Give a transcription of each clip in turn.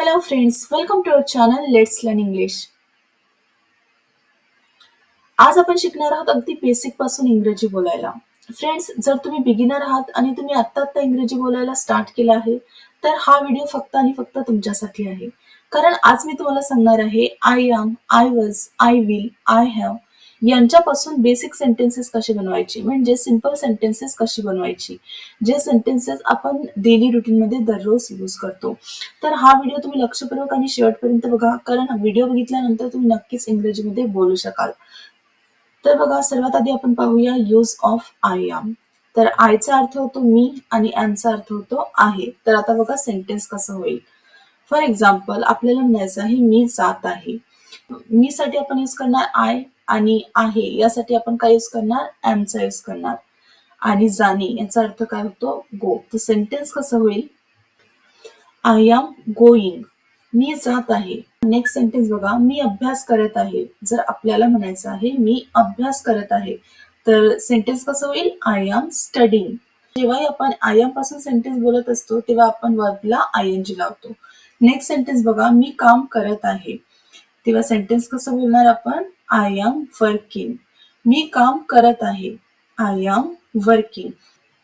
Hello friends, welcome to our channel Let's Learn English. आज आपण शिकणार आहोत अगदी बेसिक पासून इंग्रजी बोलायला. फ्रेंड्स, जर तुम्ही बिगिनर आहात आणि तुम्ही आत्ता इंग्रजी बोलायला स्टार्ट केलं आहे, तर हा व्हिडिओ फक्त आणि फक्त तुमच्यासाठी आहे. कारण आज मी तुम्हाला सांगणार आहे I am, I was, I will, I have यांच्यापासून बेसिक सेंटेन्सेस कसे बनवायचे, म्हणजे सिंपल सेंटेन्सेस कशी बनवायची, जे सेंटेन्सेस आपण डेली रुटीनमध्ये दररोज यूज करतो. तर हा व्हिडिओ तुम्ही लक्षपूर्वक आणि शेवटपर्यंत बघा, कारण व्हिडिओ बघितल्यानंतर तुम्ही नक्कीच इंग्रजीमध्ये बोलू शकाल. तर बघा, सर्वात आधी आपण पाहूया यूज ऑफ आय एम. तर आयचा अर्थ होतो मी आणि एमचा अर्थ होतो आहे. तर आता बघा सेंटेन्स कसं होईल. फॉर एक्झाम्पल, आपल्याला म्हणायचं आहे मी जात आहे. मी साठी आपण यूज करणार आय आणि आहे यासाठी आपण काय यूज करणार, एमचा यूज करणार. आणि जाणे याचा अर्थ काय होतो, गो. तर सेंटेन्स कसं होईल, आय एम गोईंग, मी जात आहे. नेक्स्ट सेंटेन्स बघा, मी अभ्यास करत आहे. जर आपल्याला म्हणायचं आहे मी अभ्यास करत आहे, तर सेंटेन्स कसं होईल, आय एम स्टडिंग. जेव्हाही आपण आय एम पासून सेंटेन्स बोलत असतो तेव्हा आपण वर्बला आयएनजी लावतो. नेक्स्ट सेंटेन्स बघा, मी काम करत आहे. तेव्हा सेंटेन्स कसं बोलणार आपण, आय एम वर्किंग. मी काम करत आहे, आय एम वर्किंग.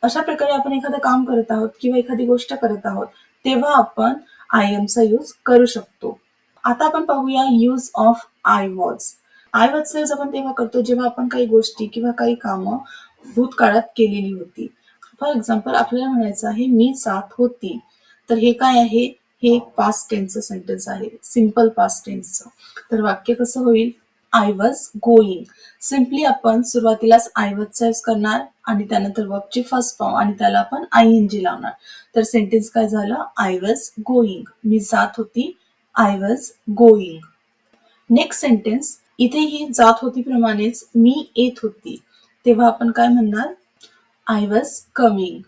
अशा प्रकारे आपण एखादं काम करत आहोत किंवा एखादी गोष्ट करत आहोत तेव्हा आपण आय एमचा यूज करू शकतो. आता आपण पाहूया use of I was. I वॉजचा यूज आपण तेव्हा करतो जेव्हा आपण काही गोष्टी किंवा काही कामं भूतकाळात केलेली होती. फॉर एक्झाम्पल, आपल्याला म्हणायचं आहे मी जात होती. तर हे काय आहे, हे पास्ट टेन्सचं सेंटेन्स आहे, सिंपल पास्ट टेन्सचं. तर वाक्य कसं होईल, आय वॉज गोईंग. सिम्पली आपण सुरुवातीलाच आय वॉजचा यूज करणार आणि त्यानंतर वर्बची फर्स्ट फॉर्म आणि त्याला आपण आयएनजी लावणार. तर सेंटेन्स काय झालं, आय वॉज गोईंग, मी जात होती, I was going. Next sentence, इथेही जात होती प्रमाणेच मी येत होती. तेव्हा आपण काय म्हणणार, आय वॉज कमिंग.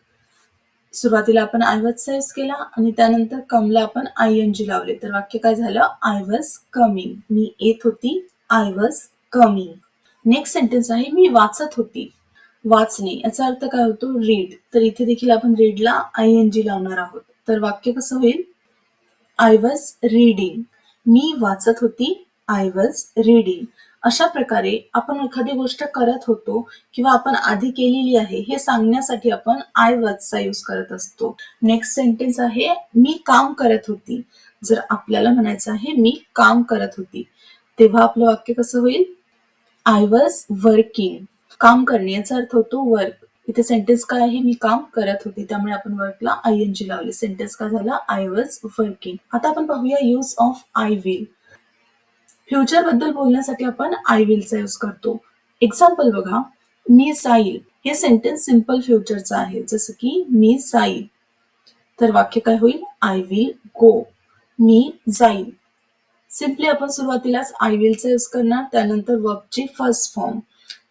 सुरुवातीला आपण आय वॉजचा यूज केला आणि त्यानंतर कमला आपण आयएनजी लावले. तर वाक्य काय झालं, आय वॉज कमिंग, मी येत होती, I was coming. Next sentence आहे मी वाचत होती. वाचणे याचा अर्थ काय होतो, रीड. तर इथे देखील आपण रीडला आयएनजी लावणार आहोत. तर वाक्य कसं होईल, आय वॉज रीडिंग, मी वाचत होती, आय वॉज रीडिंग. अशा प्रकारे आपण एखादी गोष्ट करत होतो किंवा आपण आधी केलेली आहे हे सांगण्यासाठी आपण आय वॉजचा यूज करत असतो. नेक्स्ट सेंटेन्स आहे मी काम करत होती. जर आपल्याला म्हणायचं आहे मी काम करत होती तेव्हा आपलं वाक्य कसं होईल, आय वॉज वर्किंग. काम करणे याचा अर्थ होतो वर्क. इथे सेंटेन्स काय आहे, मी काम करत होती, त्यामुळे आपण वर्कला आयएनजी लावले. सेंटेन्स काय झाला, आय वॉज वर्किंग. आता आपण पाहूया use of I will. Future बद्दल बोलण्यासाठी आपण आय विलचा यूज करतो. एक्झाम्पल बघा, मी जाईल. हे सेंटेन्स सिंपल फ्युचरचं आहे, जसं की मी जाईल. तर वाक्य काय होईल, आय विल गो, मी जाईल. सिम्पली आपण सुरुवातीलाच आय विलचा यूज करणार, त्यानंतर वर्बची फर्स्ट फॉर्म.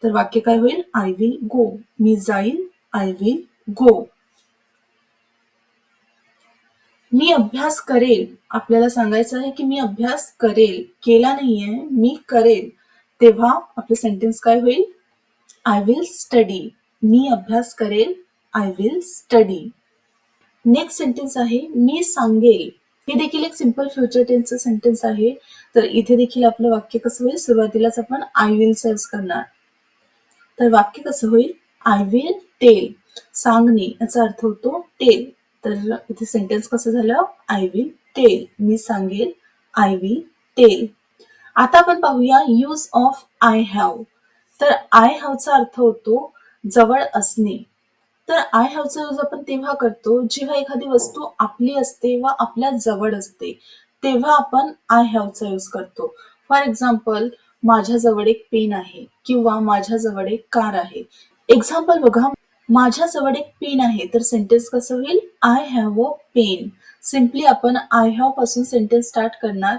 तर वाक्य काय होईल, आय विल गो, मी जाईल, आय विल गो. मी अभ्यास करेल. आपल्याला सांगायचं आहे की मी अभ्यास करेल, केला नाहीये, मी करेल. तेव्हा आपलं सेंटेन्स काय होईल, आय विल स्टडी. मी अभ्यास करेल, I will study. Next sentence आहे मी सांगेल. हे देखील एक सिंपल फ्युचर टेन्सचं सेंटेन्स आहे. तर इथे देखील आपलं वाक्य कसं होईल, सुरुवातीलाच आपण आय विलचा यूज करणार. तर वाक्य कसं होईल, आय विल टेल. सांगणे याचा अर्थ होतो टेल. तर इथे सेंटेन्स कसं झालं, आय विल टेल, मी सांगेल, आय विल टेल. आता आपण पाहूया यूज ऑफ आय हॅव. तर आय हॅवचा अर्थ होतो जवळ असणे. तर आय हॅवचा यूज आपण तेव्हा करतो जेव्हा एखादी वस्तू आपली असते व आपल्या जवळ असते तेव्हा आपण आय हॅवचा यूज करतो. फॉर एक्झाम्पल, माझ्याजवळ एक पेन आहे किंवा माझ्याजवळ एक कार आहे. एक्झाम्पल बघा, माझ्याजवळ एक पेन आहे, तर सेंटेन्स कसं होईल, I have a pen. Simply आपण आय हॅव पासून सेंटेन्स स्टार्ट करणार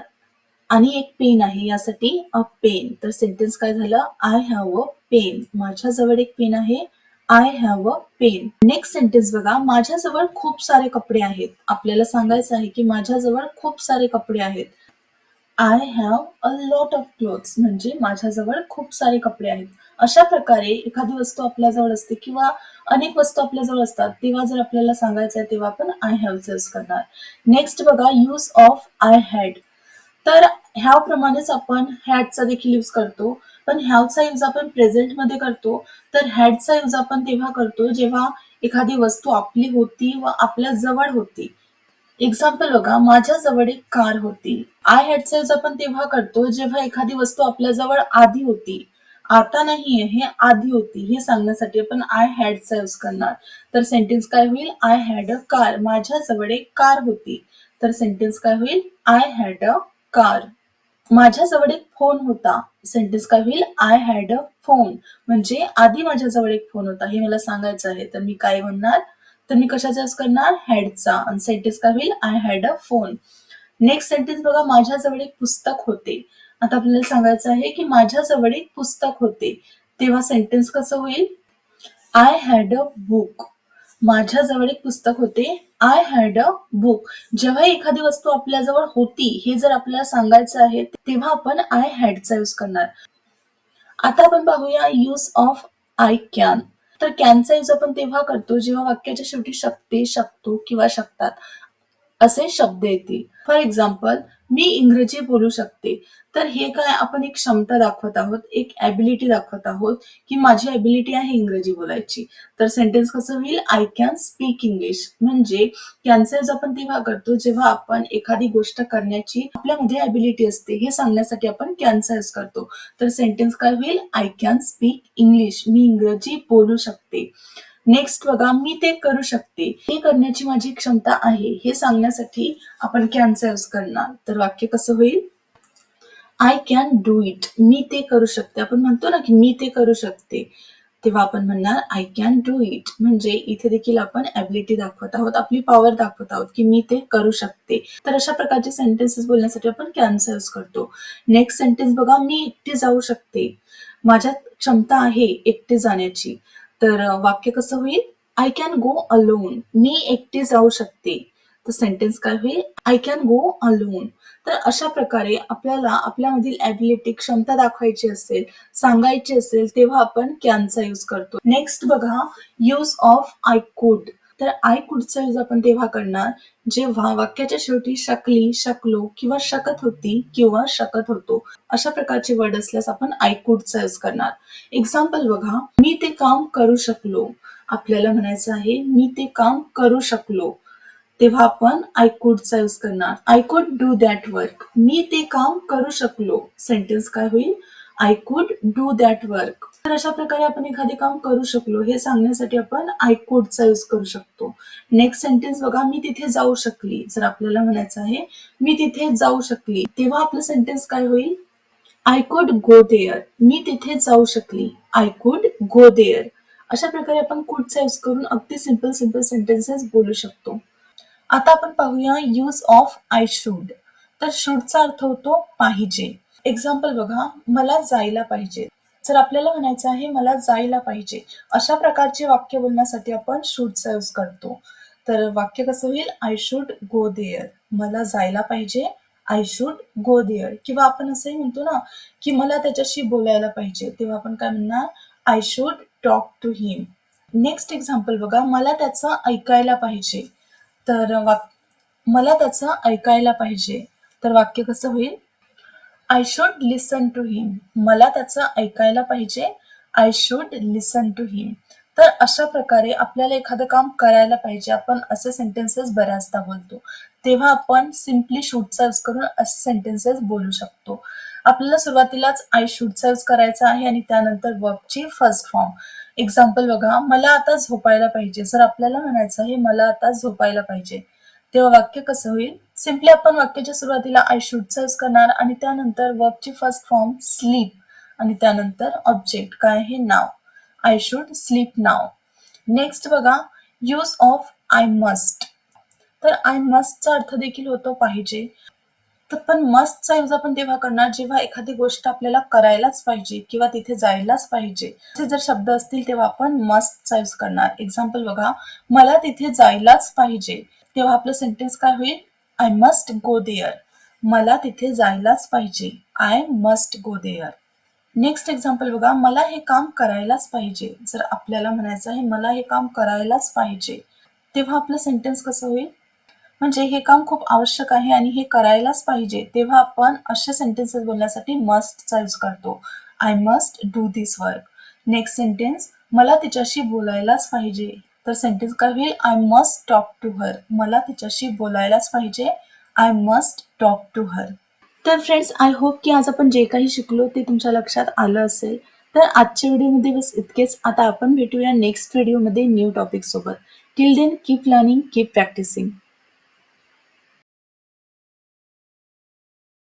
आणि एक पेन आहे यासाठी अ पेन. तर सेंटेन्स काय झालं, आय हॅव अ पेन. माझ्याजवळ एक पेन आहे, I have a pen. Next sentence बघा, माझ्याजवळ खूप सारे कपडे आहेत. आपल्याला सांगायचं आहे की माझ्याजवळ खूप सारे कपडे आहेत. I have a lot of clothes म्हणजे माझ्याजवळ खूप सारे कपडे आहेत. अशा प्रकारे एखादी वस्तू आपल्याजवळ असते किंवा अनेक वस्तू आपल्याजवळ असतात, तेव्हा जर आपल्याला सांगायचं आहे तेव्हा आपण आय हॅवचा यूज करणार. नेक्स्ट बघा, यूज ऑफ आय हॅड. तर ह्याप्रमाणेच आपण हॅडचा देखील यूज करतो, पण हॅवचा यूज आपण प्रेझेंटमध्ये करतो, तर हॅडचा यूज आपण तेव्हा करतो जेव्हा एखादी वस्तू आपली होती व आपल्या जवळ होती. एक्झाम्पल बघा, माझ्या जवळ एक कार होती. आय हॅडचा यूज आपण तेव्हा करतो जेव्हा एखादी वस्तू आपल्या जवळ आधी होती. आता नाहीये, हे आधी होती हे सांगण्यासाठी आपण आय हॅडचा यूज करणार. तर सेंटेन्स काय होईल? I had a car. माझ्या जवळ एक कार होती. तर सेंटेन्स काय होईल? I had a car. माझ्याजवळ एक फोन होता. सेंटेन्स काय होईल? I had a phone. म्हणजे आधी माझ्याजवळ एक फोन होता हे मला सांगायचं आहे. तर मी काय म्हणणार? तर मी कशाचा यूज करणार? हॅडचा. आणि सेंटेन्स काय होईल? I had a phone. Next sentence बघा, माझ्याजवळ एक पुस्तक होते. आता आपल्याला सांगायचं आहे की माझ्याजवळ एक पुस्तक होते. तेव्हा सेंटेन्स कसं होईल? I had a book. माझ्याजवळ एक पुस्तक होते. I had a book. जेव्हा एखादी वस्तू आपल्याजवळ होती हे जर आपल्याला सांगायचं आहे तेव्हा आपण आय हॅडचा यूज करणार. आता आपण पाहूया यूज ऑफ आय कॅन. तर कॅनचा यूज आपण तेव्हा करतो जेव्हा वाक्याच्या शेवटी शकते, शकतो किंवा शकतात असे शब्द येतील. फॉर एक्झाम्पल, मी इंग्रजी बोलू शकते. तर हे काय, आपण एक क्षमता दाखवत आहोत, एक ॲबिलिटी दाखवत आहोत की माझी ॲबिलिटी आहे इंग्रजी बोलायची. तर सेंटेन्स कसं होईल? I can speak English. म्हणजे कॅनचा यूज आपण तेव्हा करतो जेव्हा आपण एखादी गोष्ट करण्याची आपल्यामध्ये ॲबिलिटी असते हे सांगण्यासाठी आपण कॅनचा यूज करतो. तर सेंटेन्स काय होईल? I can speak English. मी इंग्रजी बोलू शकते. नेक्स्ट बघा, मी ते करू शकते. हे करण्याची माझी क्षमता आहे हे सांगण्यासाठी आपण कॅनचा यूज करणार. तर वाक्य कसं होईल? I can do it. मी ते करू शकते. आपण म्हणतो ना की मी ते करू शकते. तेव्हा आपण म्हणणार आय कॅन डू इट. म्हणजे इथे देखील आपण ॲबिलिटी दाखवत आहोत, आपली पॉवर दाखवत आहोत की मी ते करू शकते. तर अशा प्रकारचे सेंटेन्सेस बोलण्यासाठी आपण कॅनचा यूज करतो. नेक्स्ट सेंटेन्स बघा, मी एकटी जाऊ शकते. माझ्यात क्षमता आहे एकटी जाण्याची. तर वाक्य कसं होईल? I can go alone. मी एकटी जाऊ शकते. तर सेंटेन्स काय होईल? I can go alone. तर अशा प्रकारे आपल्याला आपल्यामधील ॲबिलिटी, क्षमता दाखवायची असेल, सांगायची असेल तेव्हा आपण कॅनचा यूज करतो. नेक्स्ट बघा, यूज ऑफ आय कुड. तर आय कुडचा यूज आपण तेव्हा करणार जेव्हा वाक्याच्या शेवटी शकली, शकलो किंवा शकत होती किंवा शकत होतो अशा प्रकारचे वर्ड असल्यास आपण आय कुडचा यूज करणार. एक्झाम्पल बघा, मी ते काम करू शकलो. आपल्याला म्हणायचं आहे मी ते काम करू शकलो. तेव्हा आपण आय कुडचा यूज करणार. I could do that work. मी ते काम करू शकलो. सेंटेन्स काय होईल? I could do that work. तर अशा प्रकारे आपण एखादे काम करू शकलो हे सांगण्यासाठी आपण आय कुडचा यूज करू शकतो. नेक्स्ट सेंटेन्स बघा, मी तिथे जाऊ शकली. जर आपल्याला म्हणायचं आहे मी तिथे जाऊ शकली तेव्हा आपलं सेंटेन्स काय होईल? I could go there. मी तिथे जाऊ शकली. I could go there. अशा प्रकारे आपण कुडचा यूज करून अगदी सिंपल सिंपल सेंटेन्सेस बोलू शकतो. आता आपण पाहूया यूज ऑफ आय शुड. तर शुडचा अर्थ होतो पाहिजे. एक्झाम्पल बघा, मला जायला पाहिजे. जर आपल्याला म्हणायचं आहे मला जायला पाहिजे अशा प्रकारचे वाक्य बोलण्यासाठी आपण शुडचा यूज करतो. तर वाक्य कसं होईल? I should go there. मला जायला पाहिजे. I should go there. किंवा आपण असंही म्हणतो ना की मला त्याच्याशी बोलायला पाहिजे तेव्हा आपण काय म्हणणार? I should talk to him. Next example बघा, मला त्याचं ऐकायला पाहिजे. तर मला त्याचं ऐकायला पाहिजे. तर वाक्य कसं होईल? आय शुड लिसन टू हिम. मला त्याचं ऐकायला पाहिजे. आय शुड लिसन टू हिम. तर अशा प्रकारे आपल्याला एखादं काम करायला पाहिजे. आपण असे सेंटेन्सेस बऱ्याचदा बोलतो. तेव्हा आपण सिम्पली शूडचा यूज करून असे सेंटेन्सेस बोलू शकतो. आपल्याला सुरुवातीलाच आय शूडचा यूज करायचा आहे आणि त्यानंतर वर्बची फर्स्ट फॉर्म. एक्झाम्पल बघा, मला आता झोपायला पाहिजे. जर आपल्याला म्हणायचं आहे मला आता झोपायला पाहिजे तेव्हा वाक्य कसं होईल? सिम्पली आपण वाक्याच्या सुरुवातीला आय शूडचा यूज करणार आणि त्यानंतर वर्बची फर्स्ट फॉर्म स्लीप आणि त्यानंतर ऑब्जेक्ट काय आहे? नाव. आय शुड स्लीप नाव. नेक्स्ट बघा, यूज ऑफ आय मस्ट. तर आय मस्टचा अर्थ देखील होतो पाहिजे. तर पण मस्टचा यूज आपण तेव्हा करणार जेव्हा एखादी गोष्ट आपल्याला करायलाच पाहिजे किंवा तिथे जायलाच पाहिजे असे जर शब्द असतील तेव्हा आपण मस्टचा यूज करणार. एक्झाम्पल बघा, मला तिथे जायलाच पाहिजे. तेव्हा आपलं सेंटेन्स काय होईल? I must go there. मला तिथे जायलाच पाहिजे. I must go there. Next example बघा, मला हे काम करायलाच पाहिजे. जर आपल्याला म्हणायचं आहे मला हे काम करायलाच पाहिजे, तेव्हा आपलं सेंटेन्स कसं होईल? म्हणजे हे काम खूप आवश्यक आहे आणि हे करायलाच पाहिजे, तेव्हा आपण असे सेंटेन्सेस बोलण्यासाठी मस्टचा यूज करतो. I must do this work. Next sentence, मला तिच्याशी बोलायलाच पाहिजे. तर सेंटेन्स काय होईल? I must talk to her. मला तिच्याशी बोलायलाच पाहिजे. I must talk to her. तर फ्रेंड्स, आय होप की आज आपण जे काही शिकलो ते तुमच्या लक्षात आलं असेल. तर आजच्या व्हिडिओमध्ये बस इतकेच. आता आपण भेटूया नेक्स्ट व्हिडिओमध्ये न्यू टॉपिक सोबत. Till then keep learning, keep practising.